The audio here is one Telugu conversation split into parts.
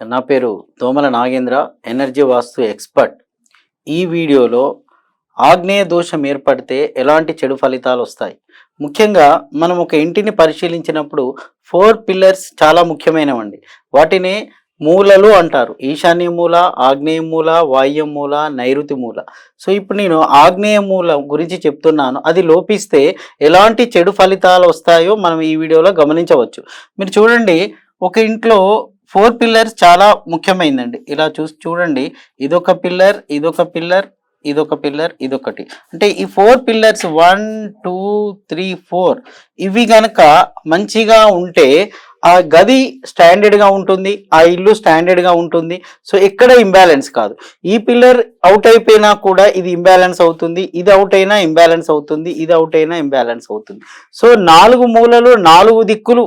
నా పేరు తోమల నాగేంద్ర, ఎనర్జీ వాస్తు ఎక్స్పర్ట్. ఈ వీడియోలో ఆగ్నేయ దోషం ఏర్పడితే ఎలాంటి చెడు ఫలితాలు వస్తాయి, ముఖ్యంగా మనం ఒక ఇంటిని పరిశీలించినప్పుడు 4 పిల్లర్స్ చాలా ముఖ్యమైనవండి. వాటిని మూలలు అంటారు. ఈశాన్య మూల, ఆగ్నేయ మూల, వాయువ్య మూల, నైరుతి మూల. సో ఇప్పుడు నేను ఆగ్నేయ మూల గురించి చెప్తున్నాను. అది లోపిస్తే ఎలాంటి చెడు ఫలితాలు వస్తాయో మనం ఈ వీడియోలో గమనించవచ్చు. మీరు చూడండి, ఒక ఇంట్లో 4 పిల్లర్స్ చాలా ముఖ్యమైనదండి. ఇలా చూడండి, ఇదొక పిల్లర్, ఇదొక పిల్లర్, ఇదొక పిల్లర్, ఇదొకటి. అంటే ఈ 4 పిల్లర్స్ 1 2 3 4 ఇవి గనక మంచిగా ఉంటే ఆ గది స్టాండర్డ్గా ఉంటుంది, ఆ ఇల్లు స్టాండర్డ్గా ఉంటుంది. సో ఎక్కడ ఇంబ్యాలెన్స్ కాదు. ఈ పిల్లర్ అవుట్ అయిపోయినా కూడా ఇది ఇంబ్యాలెన్స్ అవుతుంది, ఇది అవుట్ అయినా ఇంబ్యాలెన్స్ అవుతుంది, ఇది అవుట్ అయినా ఇంబ్యాలెన్స్ అవుతుంది. సో 4 మూలలు 4 దిక్కులు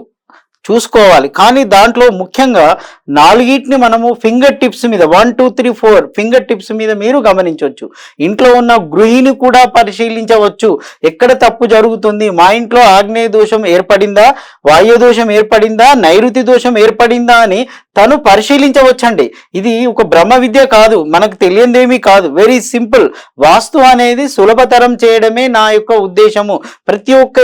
చూసుకోవాలి. కానీ దాంట్లో ముఖ్యంగా 4ని మనము ఫింగర్ టిప్స్ మీద 1 2 3 4 ఫింగర్ టిప్స్ మీద మీరు గమనించవచ్చు. ఇంట్లో ఉన్న గృహిణి కూడా పరిశీలించవచ్చు. ఎక్కడ తప్పు జరుగుతుంది, మా ఇంట్లో ఆగ్నేయ దోషం ఏర్పడిందా, వాయు దోషం ఏర్పడిందా, నైరుతి దోషం ఏర్పడిందా అని తను పరిశీలించవచ్చండి. ఇది ఒక బ్రహ్మ విద్య కాదు, మనకు తెలియదేమీ కాదు. Very simple. వాస్తు అనేది సులభతరం చేయడమే నా యొక్క ఉద్దేశము. ప్రతి ఒక్క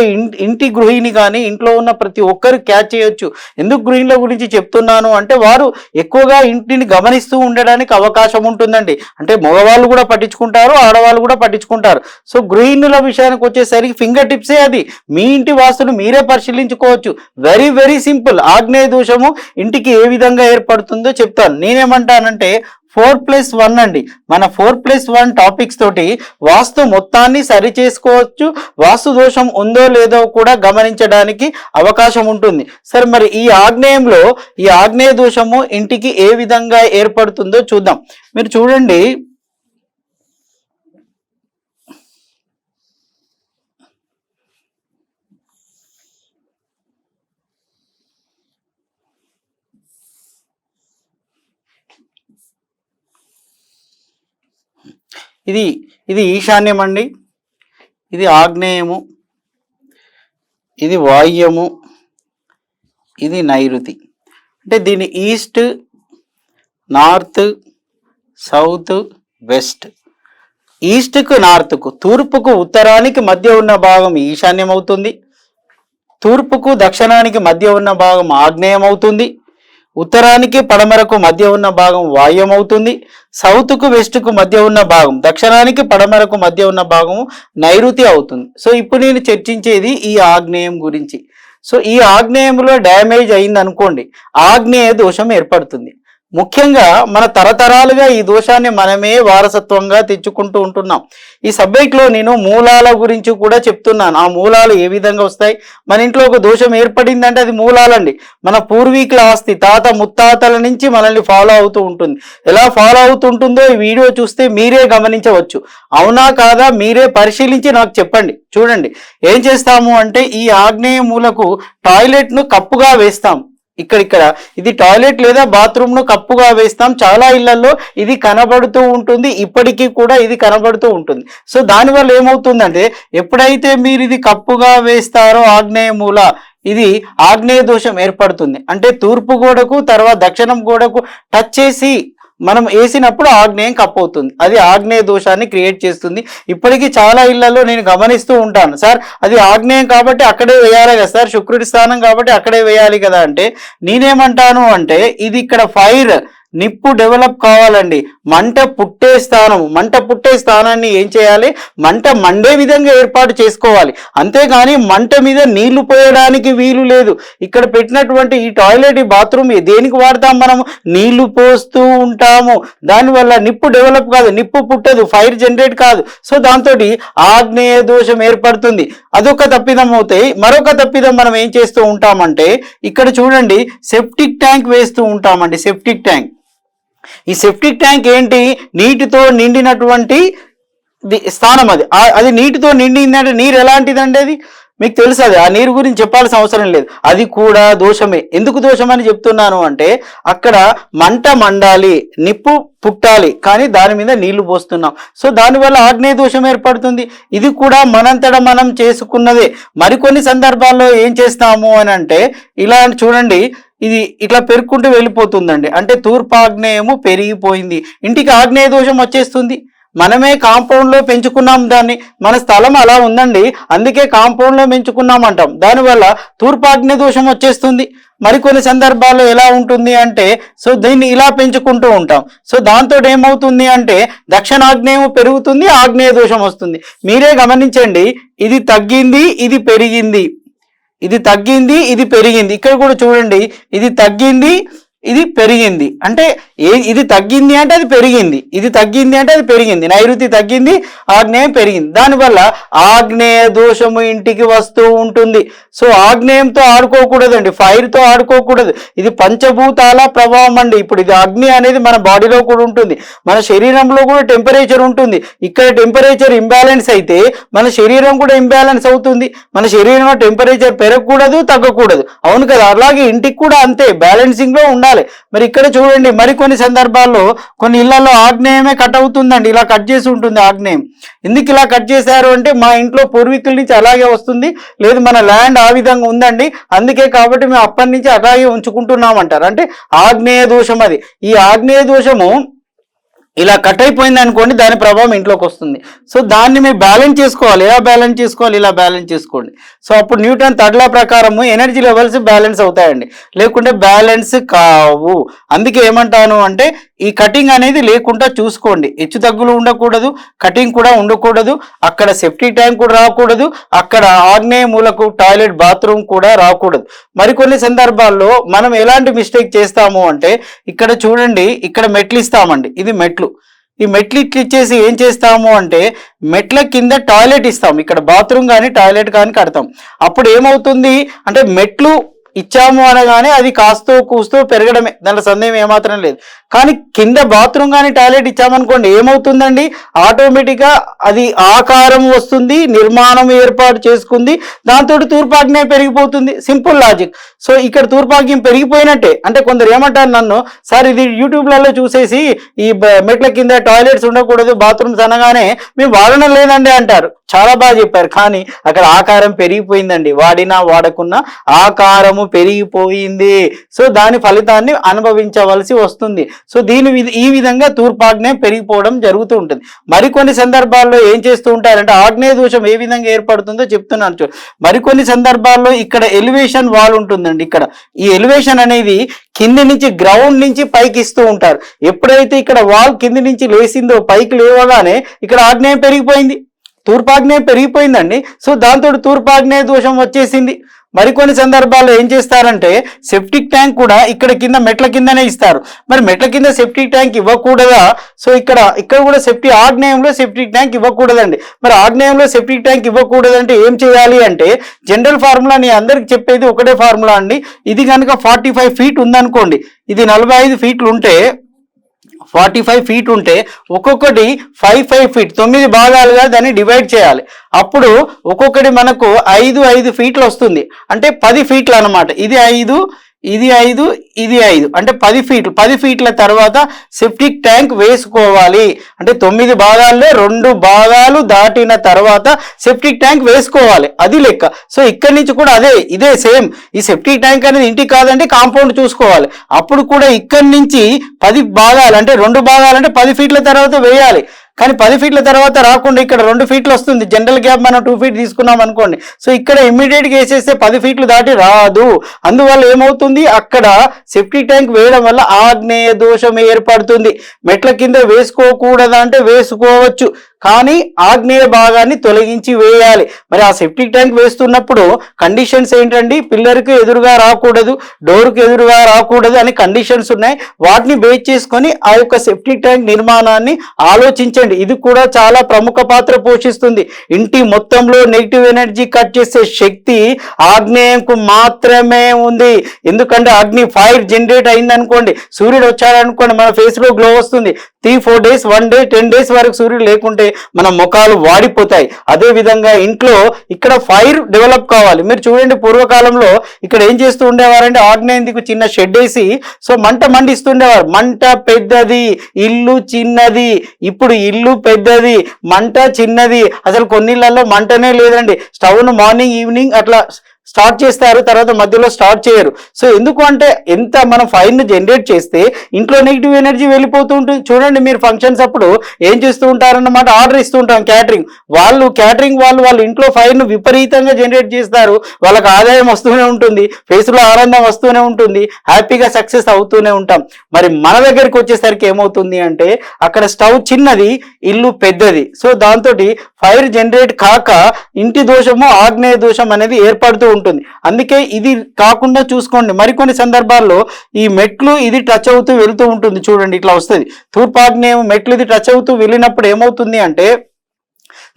ఇంటి గృహిణి కానీ ఇంట్లో ఉన్న ప్రతి ఒక్కరు క్యాచ్ చేయొచ్చు. ఎందుకు గృహిణుల గురించి చెప్తున్నాను అంటే, వారు ఎక్కువగా ఇంటిని గమనిస్తూ ఉండడానికి అవకాశం ఉంటుందండి. అంటే మగవాళ్ళు కూడా పట్టించుకుంటారు, ఆడవాళ్ళు కూడా పట్టించుకుంటారు. సో గృహిణుల విషయానికి వచ్చేసరికి ఫింగర్ టిప్సే అది. మీ ఇంటి వాస్తును మీరే పరిశీలించుకోవచ్చు. Very very simple. ఆగ్నేయ దోషము ఇంటికి ఏ విధంగా ఏర్పడుతుందో చెప్తాను. నేనేమంటానంటే 4+1 అండి. మన 4+1 టాపిక్స్ తోటి వాస్తు మొత్తాన్ని సరి చేసుకోవచ్చు. వాస్తు దోషం ఉందో లేదో కూడా గమనించడానికి అవకాశం ఉంటుంది. సరే, మరి ఈ ఆగ్నేయంలో ఈ ఆగ్నేయ దోషము ఇంటికి ఏ విధంగా ఏర్పడుతుందో చూద్దాం. మీరు చూడండి, ఇది ఈశాన్యం అండి, ఇది ఆగ్నేయము, ఇది వాయువ్యము, ఇది నైరుతి. అంటే దీని ఈస్ట్, నార్త్, సౌత్, వెస్ట్. ఈస్ట్కు, నార్త్కు, తూర్పుకు, ఉత్తరానికి మధ్య ఉన్న భాగం ఈశాన్యం అవుతుంది. తూర్పుకు, దక్షిణానికి మధ్య ఉన్న భాగం ఆగ్నేయం అవుతుంది. ఉత్తరానికి, పడమరకు మధ్య ఉన్న భాగం వాయువ్యం అవుతుంది. సౌత్కు, వెస్ట్కు మధ్య ఉన్న భాగం, దక్షిణానికి, పడమరకు మధ్య ఉన్న భాగం నైరుతి అవుతుంది. సో ఇప్పుడు నేను చర్చించేది ఈ ఆగ్నేయం గురించి. సో ఈ ఆగ్నేయంలో డ్యామేజ్ అయింది అనుకోండి, ఆగ్నేయ దోషం ఏర్పడుతుంది. ముఖ్యంగా మన తరతరాలుగా ఈ దోషాన్ని మనమే వారసత్వంగా తెచ్చుకుంటూ ఉంటున్నాం. ఈ సబ్జెక్ట్లో నేను మూలాల గురించి కూడా చెప్తున్నాను. ఆ మూలాలు ఏ విధంగా వస్తాయి, మన ఇంట్లో ఒక దోషం ఏర్పడిందంటే అది మూలాలండి. మన పూర్వీకుల ఆస్తి, తాత ముత్తాతల నుంచి మనల్ని ఫాలో అవుతూ ఉంటుంది. ఎలా ఫాలో అవుతుంటుందో ఈ వీడియో చూస్తే మీరే గమనించవచ్చు. అవునా కాదా మీరే పరిశీలించి నాకు చెప్పండి. చూడండి, ఏం చేస్తాము అంటే ఈ ఆగ్నేయ మూలకు టాయిలెట్ను కప్పుగా వేస్తాం. ఇక్కడ ఇది టాయిలెట్ లేదా బాత్రూమ్ను కప్పుగా వేస్తాం. చాలా ఇళ్లలో ఇది కనబడుతూ ఉంటుంది, ఇప్పటికీ కూడా ఇది కనబడుతూ ఉంటుంది. సో దానివల్ల ఏమవుతుందంటే, ఎప్పుడైతే మీరు ఇది కప్పుగా వేస్తారో ఆగ్నేయ మూల, ఇది ఆగ్నేయ దోషం ఏర్పడుతుంది. అంటే తూర్పు గోడకు తర్వాత దక్షిణం గోడకు టచ్ చేసి మనం వేసినప్పుడు ఆగ్నేయం కప్పవుతుంది. అది ఆగ్నేయ దోషాన్ని క్రియేట్ చేస్తుంది. ఇప్పటికీ చాలా ఇళ్లలో నేను గమనిస్తూ ఉంటాను, సార్ అది ఆగ్నేయం కాబట్టి అక్కడే వేయాలి కదా సార్, శుక్రుడి స్థానం కాబట్టి అక్కడే వేయాలి కదా అంటే, నేనేమంటాను అంటే ఇది ఇక్కడ ఫైర్ నిప్పు డెవలప్ కావాలండి. మంట పుట్టే స్థానాన్ని ఏం చేయాలి, మంట మండే విధంగా ఏర్పాటు చేసుకోవాలి. అంతేగాని మంట మీద నీళ్లు పోయడానికి వీలు లేదు. ఇక్కడ పెట్టినటువంటి ఈ టాయిలెట్, ఈ బాత్రూమ్ దేనికి వాడతాం మనము, నీళ్లు పోస్తూ ఉంటాము. దానివల్ల నిప్పు డెవలప్ కాదు, నిప్పు పుట్టదు, ఫైర్ జనరేట్ కాదు. సో దాంతో ఆగ్నేయ దోషం ఏర్పడుతుంది. అదొక తప్పిదం అవుతాయి. మరొక తప్పిదం మనం ఏం చేస్తూ ఉంటామంటే, ఇక్కడ చూడండి, సెప్టిక్ ట్యాంక్ వేస్తూ ఉంటామండి. సెప్టిక్ ట్యాంక్, ఈ సెప్టిక్ ట్యాంక్ ఏంటి, నీటితో నిండినటువంటి స్థానం. అది నీటితో నిండిందంటే నీరు ఎలాంటిదండి, అది మీకు తెలుసు. అది ఆ నీరు గురించి చెప్పాల్సిన అవసరం లేదు. అది కూడా దోషమే. ఎందుకు దోషం అని చెప్తున్నాను అంటే, అక్కడ మంట మండాలి, నిప్పు పుట్టాలి, కానీ దాని మీద నీళ్లు పోస్తున్నాం. సో దానివల్ల ఆగ్నేయ దోషం ఏర్పడుతుంది. ఇది కూడా మనంతటా మనం చేసుకున్నదే. మరికొన్ని సందర్భాల్లో ఏం చేస్తాము అని అంటే, ఇలా చూడండి, ఇది ఇట్లా పెరుక్కుంటూ వెళ్ళిపోతుందండి. అంటే తూర్పు ఆగ్నేయము పెరిగిపోయింది, ఇంటికి ఆగ్నేయ దోషం వచ్చేస్తుంది. మనమే కాంపౌండ్లో పెంచుకున్నాం దాన్ని, మన స్థలం అలా ఉందండి, అందుకే కాంపౌండ్లో పెంచుకున్నాం అంటాం. దానివల్ల తూర్పు ఆగ్నేయ దోషం వచ్చేస్తుంది. మరికొన్ని సందర్భాల్లో ఎలా ఉంటుంది అంటే సో దీన్ని ఇలా పెంచుకుంటూ ఉంటాం. సో దాంతో ఏమవుతుంది అంటే దక్షిణాగ్నేయం పెరుగుతుంది, ఆగ్నేయ దోషం వస్తుంది. మీరే గమనించండి, ఇది తగ్గింది, ఇది పెరిగింది, ఇది తగ్గింది, ఇది పెరిగింది. ఇక్కడ కూడా చూడండి, ఇది తగ్గింది, ఇది పెరిగింది. అంటే ఇది తగ్గింది అంటే అది పెరిగింది, ఇది తగ్గింది అంటే అది పెరిగింది. నైరుతి తగ్గింది, ఆగ్నేయం పెరిగింది. దానివల్ల ఆగ్నేయ దోషము ఇంటికి వస్తూ ఉంటుంది. సో ఆగ్నేయంతో ఆడుకోకూడదండి, ఫైర్తో ఆడుకోకూడదు. ఇది పంచభూతాల ప్రభావం అండి. ఇప్పుడు ఇది అగ్ని అనేది మన బాడీలో కూడా ఉంటుంది, మన శరీరంలో కూడా టెంపరేచర్ ఉంటుంది. ఇక్కడ టెంపరేచర్ ఇంబ్యాలెన్స్ అయితే మన శరీరం కూడా ఇంబ్యాలెన్స్ అవుతుంది. మన శరీరంలో టెంపరేచర్ పెరగకూడదు, తగ్గకూడదు. అవును కదా, అలాగే ఇంటికి కూడా అంతే, బ్యాలెన్సింగ్ లో ఉండాలి. మరి ఇక్కడ చూడండి, మరికొన్ని సందర్భాల్లో కొన్ని ఇళ్లలో ఆగ్నేయమే కట్ అవుతుందండి, ఇలా కట్ చేసి ఉంటుంది ఆగ్నేయం. ఎందుకు ఇలా కట్ చేశారు అంటే మా ఇంట్లో పూర్వీకుల నుంచి అలాగే వస్తుంది, లేదు మన ల్యాండ్ ఆ విధంగా ఉందండి, అందుకే కాబట్టి మేము అప్పటి నుంచి అలాగే ఉంచుకుంటున్నామంటారు. అంటే ఆగ్నేయ దోషం అది. ఈ ఆగ్నేయ దోషము ఇలా కట్ అయిపోయింది అనుకోండి, దాని ప్రభావం ఇంట్లోకి వస్తుంది. సో దాన్ని మీరు బ్యాలెన్స్ చేసుకోవాలి. ఎలా బ్యాలెన్స్ చేసుకోవాలి? ఇలా బ్యాలెన్స్ చేసుకోండి. సో అప్పుడు న్యూటన్ థర్డ్ లా ప్రకారము ఎనర్జీ లెవెల్స్ బ్యాలెన్స్ అవుతాయండి, లేకుంటే బ్యాలెన్స్ కావు. అందుకే ఏమంటాను అంటే ఈ కటింగ్ అనేది లేకుండా చూసుకోండి. హెచ్చు తగ్గులు ఉండకూడదు, కటింగ్ కూడా ఉండకూడదు, అక్కడ సెప్టిక్ ట్యాంక్ కూడా రాకూడదు, అక్కడ ఆగ్నేయ మూలకు టాయిలెట్ బాత్రూమ్ కూడా రాకూడదు. మరికొన్ని సందర్భాల్లో మనం ఎలాంటి మిస్టేక్ చేస్తాము అంటే ఇక్కడ చూడండి, ఇక్కడ మెట్లు ఇస్తామండి, ఇది మెట్లు. ఈ మెట్లు ఇచ్చేసి ఏం చేస్తాము అంటే మెట్ల కింద టాయిలెట్ ఇస్తాం, ఇక్కడ బాత్రూమ్ కానీ టాయిలెట్ కానీ కడతాం. అప్పుడు ఏమవుతుంది అంటే మెట్లు ఇచ్చాము అనగానే అది కాస్తూ కూస్తూ పెరగడమే, దాంట్లో సందేహం ఏమాత్రం లేదు. కానీ కింద బాత్రూమ్ కానీ టాయిలెట్ ఇచ్చామనుకోండి, ఏమవుతుందండి ఆటోమేటిక్గా అది ఆకారం వస్తుంది, నిర్మాణం ఏర్పాటు చేసుకుంది, దాంతో తూర్పాగ్నేయం పెరిగిపోతుంది. Simple logic. సో ఇక్కడ తూర్పాగ్నేయం పెరిగిపోయినట్టే. అంటే కొందరు ఏమంటారు నన్ను, సార్ ఇది యూట్యూబ్లలో చూసేసి ఈ మెట్ల కింద టాయిలెట్స్ ఉండకూడదు, బాత్రూమ్స్ అనగానే మేము వాడడం లేదండి అంటారు. చాలా బాగా చెప్పారు, కానీ అక్కడ ఆకారం పెరిగిపోయిందండి, వాడినా వాడకున్నా ఆకారము పెరిగిపోయింది. సో దాని ఫలితాన్ని అనుభవించవలసి వస్తుంది. సో ఈ విధంగా తూర్పాగ్నేయం పెరిగిపోవడం జరుగుతూ ఉంటుంది. మరికొన్ని సందర్భాల్లో ఏం చేస్తూ ఉంటారంటే ఆగ్నేయ దోషం ఏ విధంగా ఏర్పడుతుందో చెప్తున్నాను చూడండి. మరికొన్ని సందర్భాల్లో ఇక్కడ ఎలివేషన్ వాల్ ఉంటుందండి. ఇక్కడ ఈ ఎలివేషన్ అనేది కింది నుంచి గ్రౌండ్ నుంచి పైకి ఇస్తూ ఉంటారు. ఎప్పుడైతే ఇక్కడ వాల్ కింది నుంచి లేసిందో పైకి లేవగానే ఇక్కడ ఆగ్నేయం పెరిగిపోయింది, తూర్పాగ్నేయం పెరిగిపోయిందండి. సో దాంతో తూర్పాగ్నేయ దోషం వచ్చేసింది. మరికొన్ని సందర్భాల్లో ఏం చేస్తారంటే సెప్టిక్ ట్యాంక్ కూడా ఇక్కడ కింద మెట్ల కిందనే ఇస్తారు. మరి మెట్ల కింద సెప్టిక్ ట్యాంక్ ఇవ్వకూడదా? సో ఇక్కడ కూడా ఆగ్నేయంలో సెప్టిక్ ట్యాంక్ ఇవ్వకూడదండి. మరి ఆగ్నేయంలో సెప్టిక్ ట్యాంక్ ఇవ్వకూడదంటే ఏం చేయాలి అంటే జనరల్ ఫార్ములా నేను అందరికి చెప్పేది ఒకటే ఫార్ములా అండి. ఇది కనుక 45 ఫీట్ ఉందనుకోండి, ఇది 45 ఫీట్లు ఉంటే 45 ఫీట్ ఉంటే ఒక్కొక్కటి 5 ఫీట్ 9 భాగాలుగా దాన్ని డివైడ్ చేయాలి. అప్పుడు ఒక్కొక్కటి మనకు 5 ఫీట్లు వస్తుంది. అంటే 10 ఫీట్లు అనమాట. ఇది 5, ఇది 5, ఇది 5 అంటే 10 ఫీట్లు. 10 ఫీట్ల తర్వాత సెప్టిక్ ట్యాంక్ వేసుకోవాలి. అంటే 9 భాగాల్లో 2 భాగాలు దాటిన తర్వాత సెప్టిక్ ట్యాంక్ వేసుకోవాలి, అది లెక్క. సో ఇక్కడి నుంచి కూడా ఇదే సేమ్. ఈ సెప్టిక్ ట్యాంక్ అనేది ఇంటికి కాదంటే కాంపౌండ్ చూసుకోవాలి. అప్పుడు కూడా ఇక్కడి నుంచి 10 భాగాలు అంటే 2 భాగాలు అంటే 10 ఫీట్ల తర్వాత వేయాలి. కానీ 10 ఫీట్ల తర్వాత రాకుండా ఇక్కడ 2 ఫీట్లు వస్తుంది. జనరల్ గ్యాప్ మనం 2 ఫీట్ తీసుకున్నాం అనుకోండి. సో ఇక్కడ ఇమ్మీడియట్గా వేసేస్తే 10 ఫీట్లు దాటి రాదు. అందువల్ల ఏమవుతుంది, అక్కడ సెప్టిక్ ట్యాంక్ వేయడం వల్ల ఆగ్నేయ దోషం ఏర్పడుతుంది. మెట్ల కింద వేసుకోకూడదా అంటే వేసుకోవచ్చు, కానీ ఆగ్నేయ భాగాన్ని తొలగించి వేయాలి. మరి ఆ సెప్టిక్ ట్యాంక్ వేస్తున్నప్పుడు కండిషన్స్ ఏంటండి, పిల్లర్కి ఎదురుగా రాకూడదు, డోర్కి ఎదురుగా రాకూడదు అని కండిషన్స్ ఉన్నాయి. వాటిని బేస్ చేసుకొని ఆ యొక్క సెప్టిక్ ట్యాంక్ నిర్మాణాన్ని ఆలోచించండి. ఇది కూడా చాలా ప్రముఖ పాత్ర పోషిస్తుంది. ఇంటి మొత్తంలో నెగిటివ్ ఎనర్జీ కట్ చేసే శక్తి ఆగ్నేయంకు మాత్రమే ఉంది. ఎందుకంటే అగ్ని ఫైర్ జనరేట్ అయిందనుకోండి, సూర్యుడు వచ్చాడనుకోండి, మన ఫేస్ లో గ్లో వస్తుంది. 3-4 డేస్ 1 డే 10 డేస్ వరకు సూర్యుడు లేకుంటే మన ముఖాలు వాడిపోతాయి. అదే విధంగా ఇంట్లో ఇక్కడ ఫైర్ డెవలప్ కావాలి. మీరు చూడండి, పూర్వకాలంలో ఇక్కడ ఏం చేస్తూ ఉండేవారంటే ఆగ్నేయం దిక్కు చిన్న షెడ్ వేసి సో మంట మండిస్తుండేవారు. మంట పెద్దది, ఇల్లు చిన్నది. ఇప్పుడు ఇల్లు పెద్దది, మంట చిన్నది. అసలు కొన్నిళ్ళల్లో మంటనే లేదండి. స్టవ్ను మార్నింగ్ ఈవినింగ్ అట్లా స్టార్ట్ చేస్తారు, తర్వాత మధ్యలో స్టార్ట్ చేయరు. సో ఎందుకు అంటే ఎంత మనం ఫైర్ను జనరేట్ చేస్తే ఇంట్లో నెగిటివ్ ఎనర్జీ వెళ్ళిపోతూ ఉంటుంది. చూడండి మీరు ఫంక్షన్స్ అప్పుడు ఏం చేస్తూ ఉంటారన్నమాట, ఆర్డర్ ఇస్తూ ఉంటాం క్యాటరింగ్ వాళ్ళు ఇంట్లో ఫైర్ను విపరీతంగా జనరేట్ చేస్తారు. వాళ్ళకి ఆదాయం వస్తూనే ఉంటుంది, ఫేస్లో ఆనందం వస్తూనే ఉంటుంది, హ్యాపీగా సక్సెస్ అవుతూనే ఉంటాం. మరి మన దగ్గరికి వచ్చేసరికి ఏమవుతుంది అంటే అక్కడ స్టవ్ చిన్నది, ఇల్లు పెద్దది. సో దాంతో ఫైర్ జనరేట్ కాక ఇంటి దోషము ఆగ్నేయ దోషం అనేది ఏర్పడుతూ ఉంటుంది. అందుకే ఇది కాకుండా చూసుకోండి, మరికొన్ని సందర్భాల్లో ఈ మెట్లు ఇది టచ్ అవుతూ వెళ్తూ ఉంటుంది. చూడండి ఇట్లా వస్తుంది, తూర్పాగ్నేయం మెట్లు ఇది టచ్ అవుతూ వెళ్ళినప్పుడు ఏమవుతుంది అంటే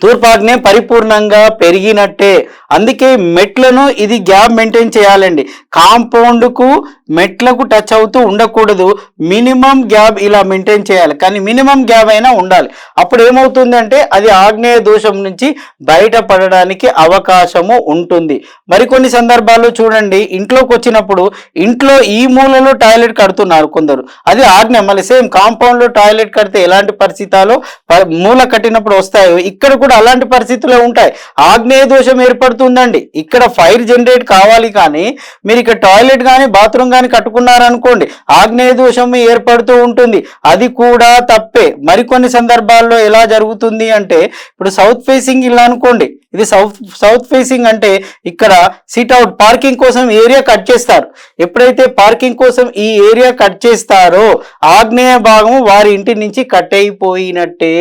తూర్పాగ్నేయం పరిపూర్ణంగా పెరిగినట్టే. అందుకే మెట్లను ఇది గ్యాప్ మెయింటైన్ చేయాలండి. కాంపౌండ్కు మెట్లకు టచ్ అవుతూ ఉండకూడదు, మినిమం గ్యాప్ ఇలా మెయింటైన్ చేయాలి. కానీ మినిమం గ్యాప్ అయినా ఉండాలి. అప్పుడు ఏమవుతుంది అంటే అది ఆగ్నేయ దోషం నుంచి బయటపడడానికి అవకాశము ఉంటుంది. మరికొన్ని సందర్భాల్లో చూడండి, ఇంట్లోకి వచ్చినప్పుడు ఇంట్లో ఈ మూలలో టాయిలెట్ కడుతున్నారు కొందరు, అది ఆగ్నేయం. మళ్ళీ సేమ్ కాంపౌండ్లో టాయిలెట్ కడితే ఎలాంటి పరిస్థితుల్లో మూల కట్టినప్పుడు వస్తాయో ఇక్కడ కూడా అలాంటి పరిస్థితులు ఉంటాయి. ఆగ్నేయ దోషం ఏర్పడుతుందండి. ఇక్కడ ఫైర్ జనరేట్ కావాలి, కానీ మీరు ఇక్కడ టాయిలెట్ కానీ బాత్రూమ్ కానీ కట్టుకున్నారనుకోండి ఆగ్నేయ దోషం ఏర్పడుతూ ఉంటుంది. అది కూడా తప్పే. మరికొన్ని సందర్భాల్లో ఎలా జరుగుతుంది అంటే ఇప్పుడు సౌత్ ఫేసింగ్ ఇలా అనుకోండి, ఇది సౌత్ ఫేసింగ్ అంటే ఇక్కడ సిట్ అవుట్ పార్కింగ్ కోసం ఏరియా కట్ చేస్తారు. ఎప్పుడైతే పార్కింగ్ కోసం ఈ ఏరియా కట్ చేస్తారో ఆగ్నేయ భాగము వారి ఇంటి నుంచి కట్ అయిపోయినట్టే.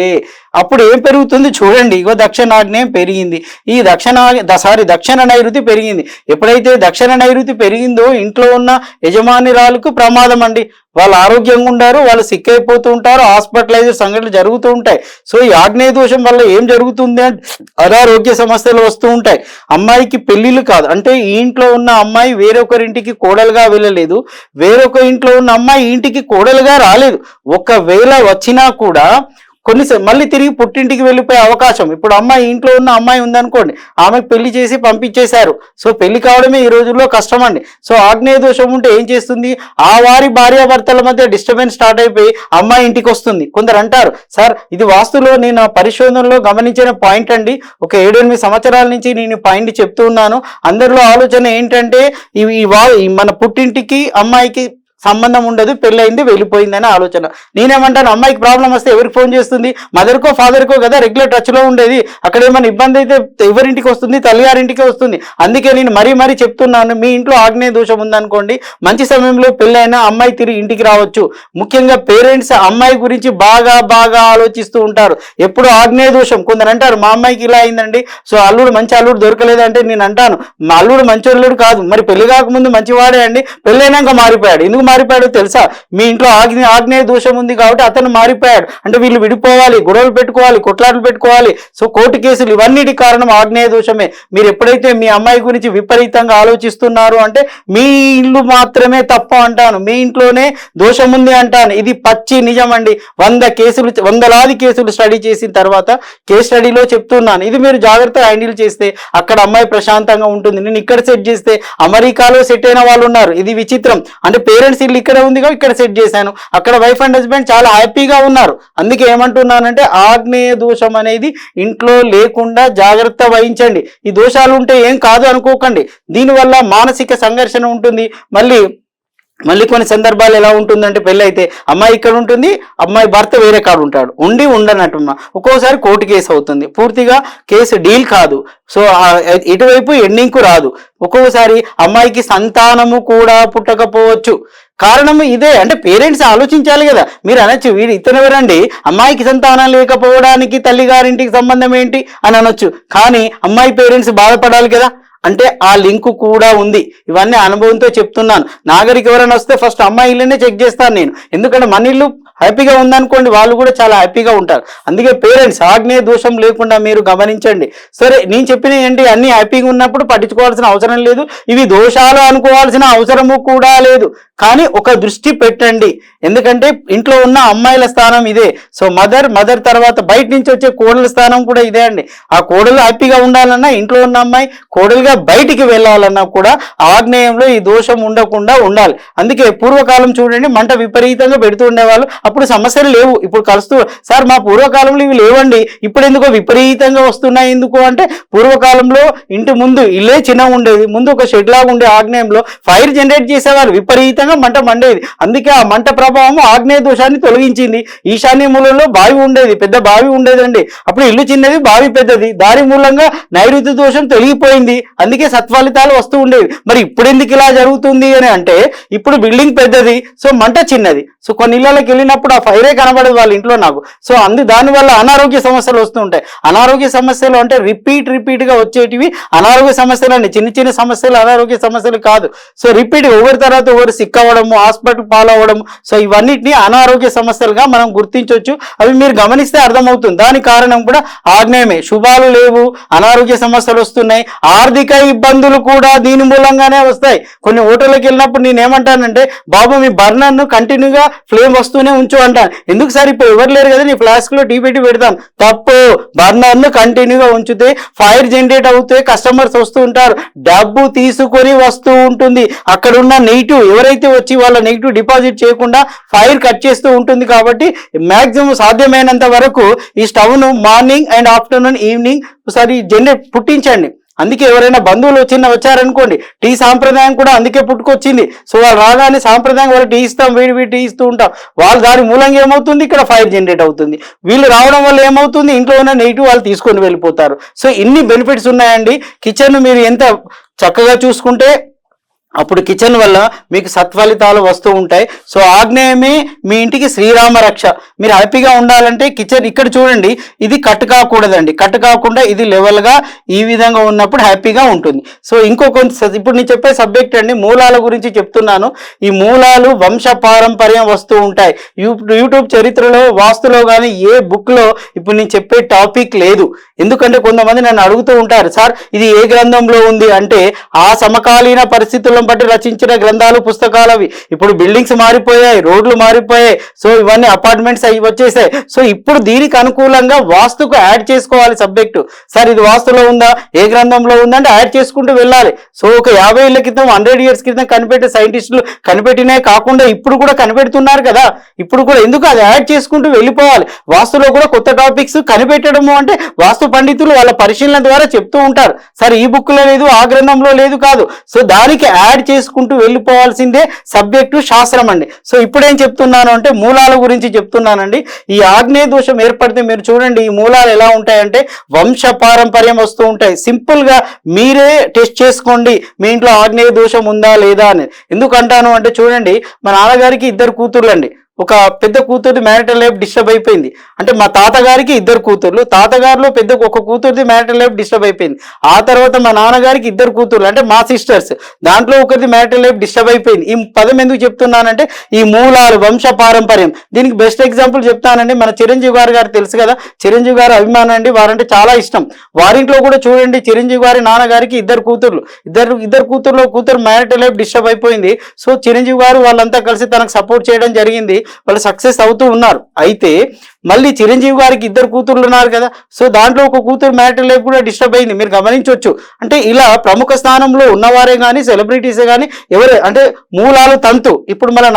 అప్పుడు ఏం పెరుగుతుంది చూడండి, ఇగో దక్షిణాగ్నేయం పెరిగింది, ఈ దక్షిణ నైరుతి పెరిగింది. ఎప్పుడైతే దక్షిణ నైరుతి పెరిగిందో ఇంట్లో ఉన్న యజమానిరాలకు ప్రమాదం అండి. వాళ్ళు ఆరోగ్యంగా ఉండారు, వాళ్ళు సిక్ అయిపోతూ ఉంటారు, హాస్పిటలైజర్ సంఘటనలు జరుగుతూ ఉంటాయి. సో ఈ ఆగ్నేయ దోషం వల్ల ఏం జరుగుతుంది అంటే అనారోగ్య సమస్యలు వస్తూ ఉంటాయి. అమ్మాయికి పెళ్లిళ్ళు కాదు అంటే ఈ ఇంట్లో ఉన్న అమ్మాయి వేరొకరింటికి కోడలుగా వెళ్ళలేదు, వేరొక ఇంట్లో ఉన్న అమ్మాయి ఇంటికి కోడలుగా రాలేదు. ఒకవేళ వచ్చినా కూడా మళ్ళీ తిరిగి పుట్టింటికి వెళ్ళిపోయే అవకాశం. ఇప్పుడు అమ్మాయి ఇంట్లో ఉన్న అమ్మాయి ఉందనుకోండి, ఆమెకు పెళ్లి చేసి పంపించేశారు. సో పెళ్లి కావడమే ఈ రోజుల్లో కష్టం అండి. సో ఆగ్నేయ దోషం ఉంటే ఏం చేస్తుంది, ఆ వారి భార్యాభర్తల మధ్య డిస్టర్బెన్స్ స్టార్ట్ అయిపోయి అమ్మాయి ఇంటికి వస్తుంది. కొందరు అంటారు, సార్ ఇది వాస్తులో నేను పరిశోధనలో గమనించిన పాయింట్ అండి, ఒక 7-8 సంవత్సరాల నుంచి నేను పాయింట్ చెప్తూ ఉన్నాను. అందరిలో ఆలోచన ఏంటంటే మన పుట్టింటికి అమ్మాయికి సంబంధం ఉండదు, పెళ్ళయింది వెళ్ళిపోయిందని ఆలోచన. నేనేమంటాను, అమ్మాయికి ప్రాబ్లం వస్తే ఎవరికి ఫోన్ చేస్తుంది, మదర్కో ఫాదర్కో కదా రెగ్యులర్ టచ్లో ఉండేది. అక్కడ ఏమైనా ఇబ్బంది అయితే ఎవరింటికి వస్తుంది, తల్లిగారింటికి వస్తుంది. అందుకే నేను మరీ చెప్తున్నాను, మీ ఇంట్లో ఆగ్నేయ దోషం ఉందనుకోండి మంచి సమయంలో పెళ్ళైనా అమ్మాయి తిరిగి ఇంటికి రావచ్చు. ముఖ్యంగా పేరెంట్స్ అమ్మాయి గురించి బాగా ఆలోచిస్తూ ఉంటారు. ఎప్పుడు ఆగ్నేయ దోషం, కొందరు అంటారు మా అమ్మాయికి ఇలా అయిందండి, సో మంచి అల్లుడు దొరకలేదంటే నేను అంటాను, మా అల్లుడు మంచి అల్లుడు కాదు, మరి పెళ్లి కాకముందు మంచివాడే అండి, పెళ్ళైనాక మారిపోయాడు. ఎందుకు మారిపోయాడు తెలుసా, మీ ఇంట్లో ఆగ్నేయ దోషం ఉంది కాబట్టి అతను మారిపోయాడు. అంటే వీళ్ళు విడిపోవాలి, గొడవలు పెట్టుకోవాలి, కొట్లాటలు పెట్టుకోవాలి. సో కోర్టు కేసులు ఇవన్నిటి కారణం ఆగ్నేయ దోషమే. మీరు ఎప్పుడైతే మీ అమ్మాయి గురించి విపరీతంగా ఆలోచిస్తున్నారు అంటే మీ ఇల్లు మాత్రమే తప్పు అంటాను, మీ ఇంట్లోనే దోషం ఉంది అంటాను. ఇది పచ్చి నిజం అండి. 100 కేసులు స్టడీ చేసిన తర్వాత కేస్ స్టడీలో చెప్తున్నాను. ఇది మీరు జాగ్రత్తగా హ్యాండిల్ చేస్తే అక్కడ అమ్మాయి ప్రశాంతంగా ఉంటుంది. నేను ఇక్కడ సెట్ చేస్తే అమెరికాలో సెట్ అయిన వాళ్ళు ఉన్నారు. ఇది విచిత్రం. అంటే పేరెంట్స్ ఇల్లు ఇక్కడ ఉందిగా ఇక్కడ సెట్ చేశాను, అక్కడ వైఫ్ అండ్ హస్బెండ్ చాలా హ్యాపీగా ఉన్నారు. అందుకే ఏమంటున్నానంటే ఆగ్నేయ దోషం అనేది ఇంట్లో లేకుండా జాగ్రత్త వహించండి. ఈ దోషాలు ఉంటే ఏం కాదు అనుకోకండి, దీనివల్ల మానసిక సంఘర్షణ ఉంటుంది. మళ్ళీ కొన్ని సందర్భాలు ఎలా ఉంటుందంటే పెళ్ళి అయితే అమ్మాయి ఇక్కడ ఉంటుంది, అమ్మాయి భర్త వేరే కాడ ఉంటాడు, ఉండనట్టున్నా ఒక్కోసారి కోర్టు కేసు అవుతుంది, పూర్తిగా కేసు డీల్ కాదు. సో ఇటువైపు ఎండింగ్కు రాదు. ఒక్కొక్కసారి అమ్మాయికి సంతానము కూడా పుట్టకపోవచ్చు. కారణం ఇదే. అంటే పేరెంట్స్ ఆలోచించాలి కదా. మీరు అనొచ్చు వీడు ఇతనెవరండి, అమ్మాయికి సంతానం లేకపోవడానికి తల్లిగారింటికి సంబంధం ఏంటి అని అనొచ్చు. కానీ అమ్మాయి పేరెంట్స్ బాధపడాలి కదా, అంటే ఆ లింక్ కూడా ఉంది. ఇవన్నీ అనుభవంతో చెప్తున్నాను. నాగరికి ఎవరైనా వస్తే ఫస్ట్ అమ్మాయి ఇల్లునే చెక్ చేస్తాను నేను, ఎందుకంటే మన ఇల్లు హ్యాపీగా ఉందనుకోండి వాళ్ళు కూడా చాలా హ్యాపీగా ఉంటారు. అందుకే పేరెంట్స్ ఆగ్నేయ దోషం లేకుండా మీరు గమనించండి. సరే నేను చెప్పిన ఏంటి, అన్ని హ్యాపీగా ఉన్నప్పుడు పట్టించుకోవాల్సిన అవసరం లేదు, ఇవి దోషాలు అనుకోవాల్సిన అవసరము కూడా లేదు. కానీ ఒక దృష్టి పెట్టండి, ఎందుకంటే ఇంట్లో ఉన్న అమ్మాయిల స్థానం ఇదే. సో మదర్ తర్వాత బయట నుంచి వచ్చే కోడల స్థానం కూడా ఇదే అండి. ఆ కోడలు హ్యాపీగా ఉండాలన్నా ఇంట్లో ఉన్న అమ్మాయి కోడలుగా లేదా బయటికి వెళ్ళాలన్నా కూడా ఆగ్నేయంలో ఈ దోషం ఉండకుండా ఉండాలి. అందుకే పూర్వకాలం చూడండి మంట విపరీతంగా పెడుతూ ఉండేవాళ్ళు, అప్పుడు సమస్యలు లేవు. ఇప్పుడు కలుస్తూ సార్ మా పూర్వకాలంలో ఇవి లేవండి, ఇప్పుడు ఎందుకో విపరీతంగా వస్తున్నాయి ఎందుకు అంటే, పూర్వకాలంలో ఇంటి ముందు ఇల్లే చిన్నగా ఉండేది, ముందు ఒక షెడ్ లాగా ఉండే ఆగ్నేయంలో ఫైర్ జనరేట్ చేసేవాళ్ళు, విపరీతంగా మంట మండేది. అందుకే ఆ మంట ప్రభావం ఆగ్నేయ దోషాన్ని తొలగించింది. ఈశాన్య మూలంలో బావి ఉండేది, పెద్ద బావి ఉండేదండి, అప్పుడు ఇల్లు చిన్నది బావి పెద్దది, దాని మూలంగా నైరుతి దోషం తొలగిపోయింది, అందుకే సత్ఫలితాలు వస్తూ ఉండేవి. మరి ఇప్పుడు ఎందుకు ఇలా జరుగుతుంది అని అంటే, ఇప్పుడు బిల్డింగ్ పెద్దది, సో మంట చిన్నది, సో కొన్ని ఇళ్ళకి వెళ్ళినప్పుడు ఆ ఫైరే కనబడదు వాళ్ళ ఇంట్లో నాకు, సో దానివల్ల అనారోగ్య సమస్యలు వస్తూ ఉంటాయి. అనారోగ్య సమస్యలు అంటే రిపీట్ గా వచ్చేటివి అనారోగ్య సమస్యలు అండి, చిన్న చిన్న సమస్యలు అనారోగ్య సమస్యలు కాదు. సో రిపీట్ ఒకరి తర్వాత ఒకరు సిక్ అవ్వడము, హాస్పిటల్ పాలవ్వడం, సో ఇవన్నిటిని అనారోగ్య సమస్యలుగా మనం గుర్తించవచ్చు. అవి మీరు గమనిస్తే అర్థమవుతుంది. దాని కారణం కూడా ఆగ్నేయమే. శుభాలు లేవు, అనారోగ్య సమస్యలు వస్తున్నాయి, ఆర్థిక ఇబ్బందులు కూడా దీని మూలంగానే వస్తాయి. కొన్ని హోటల్కి వెళ్ళినప్పుడు నేనేమంటానంటే, బాబు మీ బర్నర్ ను కంటిన్యూగా ఫ్లేమ్ వస్తూనే ఉంచు అంటాను. ఎందుకు సార్ ఇప్పుడు ఎవరు లేరు కదా, నీ ఫ్లాస్క్ లో టీ పెట్టి పెడతాను. తప్పు, బర్నర్ ను కంటిన్యూగా ఉంచితే ఫైర్ జనరేట్ అవుతే కస్టమర్స్ వస్తూ ఉంటారు, డబ్బు తీసుకొని వస్తూ ఉంటుంది, అక్కడ ఉన్న నెగిటివ్ ఎవరైతే వచ్చి వాళ్ళ నెగిటివ్ డిపాజిట్ చేయకుండా ఫైర్ కట్ చేస్తూ ఉంటుంది. కాబట్టి మాక్సిమం సాధ్యమైనంత వరకు ఈ స్టవ్ ను మార్నింగ్ అండ్ ఆఫ్టర్నూన్ ఈవినింగ్ ఒకసారి జనరేట్ పుట్టించండి. అందుకే ఎవరైనా బంధువులు వచ్చారనుకోండి, టీ సాంప్రదాయం కూడా అందుకే పుట్టుకొచ్చింది. సో వాళ్ళు రాగానే సాంప్రదాయం వాళ్ళు టీ ఇస్తాం, వేడి టీ ఇస్తూ ఉంటాం, వాళ్ళు దాని మూలంగా ఏమవుతుంది, ఇక్కడ ఫైర్ జనరేట్ అవుతుంది. వీళ్ళు రావడం వల్ల ఏమవుతుంది, ఇంట్లో ఉన్న నెగిటివ్ వాళ్ళు తీసుకొని వెళ్ళిపోతారు. సో ఇన్ని బెనిఫిట్స్ ఉన్నాయండి. కిచెన్ మీరు ఎంత చక్కగా చూసుకుంటే అప్పుడు కిచెన్ వల్ల మీకు సత్ఫలితాలు వస్తూ ఉంటాయి. సో ఆగ్నేయమే మీ ఇంటికి శ్రీరామ రక్ష. మీరు హ్యాపీగా ఉండాలంటే కిచెన్ ఇక్కడ చూడండి, ఇది కట్ కాకూడదండి, కట్ కాకుండా ఇది లెవెల్గా ఈ విధంగా ఉన్నప్పుడు హ్యాపీగా ఉంటుంది. సో ఇప్పుడు నేను చెప్పే సబ్జెక్ట్ అండి, మూలాల గురించి చెప్తున్నాను. ఈ మూలాలు వంశ పారంపర్యం వస్తూ ఉంటాయి. యూట్యూబ్ చరిత్రలో వాస్తులో కానీ ఏ బుక్లో ఇప్పుడు నేను చెప్పే టాపిక్ లేదు. ఎందుకంటే కొంతమంది నన్ను అడుగుతూ ఉంటారు, సార్ ఇది ఏ గ్రంథంలో ఉంది అంటే, ఆ సమకాలీన పరిస్థితుల్లో బట్టి రచించిన గ్రంథాలు, పుస్తకాలు అవి. ఇప్పుడు బిల్డింగ్స్ మారిపోయాయి, రోడ్లు మారిపోయాయి, సో ఇవన్నీ అపార్ట్మెంట్స్ అవి వచ్చేసాయి. సో ఇప్పుడు దీనికి అనుకూలంగా వాస్తుకు యాడ్ చేసుకోవాలి సబ్జెక్టు. సార్ ఇది వాస్తులో ఉందా, ఏ గ్రంథంలో ఉందంటే యాడ్ చేసుకుంటూ వెళ్ళాలి. సో ఒక 50 ఏళ్ల క్రితం 100 years క్రితం కనిపెట్టే సైంటిస్టులు కనిపెట్టినే కాకుండా ఇప్పుడు కూడా కనిపెడుతున్నారు కదా, ఇప్పుడు కూడా ఎందుకు అది యాడ్ చేసుకుంటూ వెళ్ళిపోవాలి. వాస్తులో కూడా కొత్త టాపిక్స్ కనిపెట్టడము అంటే వాస్తు పండితులు వాళ్ళ పరిశీలన ద్వారా చెప్తూ ఉంటారు. సార్ ఈ బుక్ లో లేదు, ఆ గ్రంథంలో లేదు కాదు. సో దానికి యాడ్ చేసుకుంటూ వెళ్ళిపోవాల్సిందే సబ్జెక్టు శాస్త్రం అండి. సో ఇప్పుడేం చెప్తున్నాను అంటే మూలాల గురించి చెప్తున్నానండి. ఈ ఆగ్నేయ దోషం ఏర్పడితే మీరు చూడండి, ఈ మూలాలు ఎలా ఉంటాయంటే వంశ పారంపర్యం వస్తూ ఉంటాయి. సింపుల్ గా మీరే టెస్ట్ చేసుకోండి మీ ఇంట్లో ఆగ్నేయ దోషం ఉందా లేదా అని. ఎందుకంటాను అంటే చూడండి, మా నాన్నగారికి 2 కూతుర్లు అండి. ఒక పెద్ద కూతురుది మ్యారిటల్ లైఫ్ డిస్టర్బ్ అయిపోయింది. అంటే మా తాతగారికి 2 కూతుర్లు, తాతగారిలో పెద్ద ఒక కూతురుది మ్యారిటల్ లైఫ్ డిస్టర్బ్ అయిపోయింది. ఆ తర్వాత మా నాన్నగారికి 2 కూతుర్లు, అంటే మా సిస్టర్స్, దాంట్లో ఒకరిది మ్యారిటల్ లైఫ్ డిస్టర్బ్ అయిపోయింది. ఈ పదం ఎందుకు చెప్తున్నానంటే ఈ మూలాలు వంశ పారంపర్యం. దీనికి బెస్ట్ ఎగ్జాంపుల్ చెప్తానండి, మన చిరంజీవి గారు తెలుసు కదా, చిరంజీవి గారు అభిమానం అండి, వారంటే చాలా ఇష్టం. వారింట్లో కూడా చూడండి, చిరంజీవి గారి నాన్నగారికి 2 కూతుర్లు, ఇద్దరు కూతుర్లో కూతురు మ్యారిటల్ లైఫ్ డిస్టర్బ్ అయిపోయింది. సో చిరంజీవి గారు వాళ్ళంతా కలిసి తనకు సపోర్ట్ చేయడం జరిగింది, వాళ్ళు సక్సెస్ అవుతూ ఉన్నారు. అయితే మళ్ళీ చిరంజీవి గారికి 2 కూతుర్లు ఉన్నారు కదా, సో దాంట్లో ఒక కూతురు మ్యారిటల్ లైఫ్ కూడా డిస్టర్బ్ అయింది, మీరు గమనించవచ్చు. అంటే ఇలా ప్రముఖ స్థానంలో ఉన్నవారే కానీ సెలబ్రిటీసే కానీ ఎవరే అంటే మూలాలు తంతు. ఇప్పుడు మన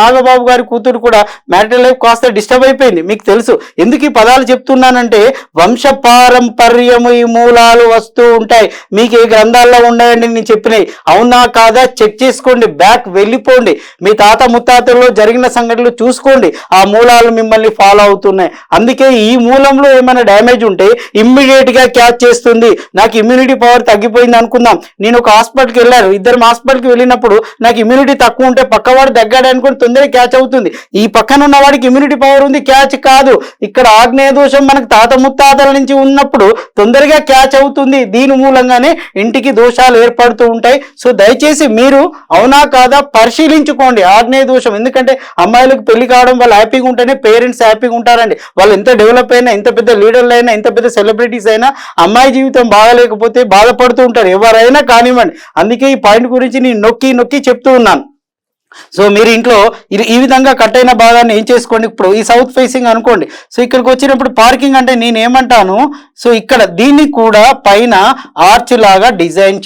నాగబాబు గారి కూతురు కూడా మ్యారిటల్ లైఫ్ కాస్త డిస్టర్బ్ అయిపోయింది, మీకు తెలుసు. ఎందుకు ఈ పదాలు చెప్తున్నానంటే వంశ పారంపర్యము ఈ మూలాలు వస్తూ ఉంటాయి. మీకు ఏ గ్రంథాల్లో ఉన్నాయండి నేను చెప్పినాయి, అవునా కాదా చెక్ చేసుకోండి, బ్యాక్ వెళ్ళిపోండి, మీ తాత ముత్తాతల్లో జరిగిన సంఘటనలు చూసుకోండి, ఆ మూలాలు మిమ్మల్ని ఫాలో అవుతున్నాయి. అందుకే ఈ మూలంలో ఏమైనా డ్యామేజ్ ఉంటే ఇమ్మీడియట్ గా క్యాచ్ చేస్తుంది. నాకు ఇమ్యూనిటీ పవర్ తగ్గిపోయింది అనుకుందాం, నేను ఒక హాస్పిటల్కి వెళ్ళాను, 2 హాస్పిటల్కి వెళ్ళినప్పుడు నాకు ఇమ్యూనిటీ తక్కువ ఉంటే పక్కవాడు దగ్గాడు అనుకుని తొందరగా క్యాచ్ అవుతుంది. ఈ పక్కన ఉన్న వాడికి ఇమ్యూనిటీ పవర్ ఉంది, క్యాచ్ కాదు. ఇక్కడ ఆగ్నేయ దోషం మనకు తాత ముత్తాతల నుంచి ఉన్నప్పుడు తొందరగా క్యాచ్ అవుతుంది. దీని మూలంగానే ఇంటికి దోషాలు ఏర్పడుతూ ఉంటాయి. సో దయచేసి మీరు అవునా కాదా పరిశీలించుకోండి ఆగ్నేయ దోషం. ఎందుకంటే అమ్మాయిలకు పెళ్లి కావడం వాళ్ళు హ్యాపీగా ఉంటేనే పేరెంట్స్ హ్యాపీగా ఉంటారండి. వాళ్ళు ఎంత డెవలప్ అయినా, ఎంత పెద్ద లీడర్లు అయినా, ఎంత పెద్ద సెలబ్రిటీస్ అయినా అమ్మాయి జీవితం బాగలేకపోతే బాధపడుతూ ఉంటారు, ఎవరైనా కానివ్వండి. అందుకే ఈ పాయింట్ గురించి నేను నొక్కి చెప్తూ ఉన్నాను. సో మీరు ఇంట్లో ఈ విధంగా కట్ అయిన భాగాన్ని ఏం చేసుకోండి, ఇప్పుడు ఈ సౌత్ ఫేసింగ్ అనుకోండి. సో ఇక్కడికి వచ్చినప్పుడు పార్కింగ్ అంటే నేనేమంటాను, సో ఇక్కడ దీన్ని కూడా పైన ఆర్చ్ లాగా డిజైన్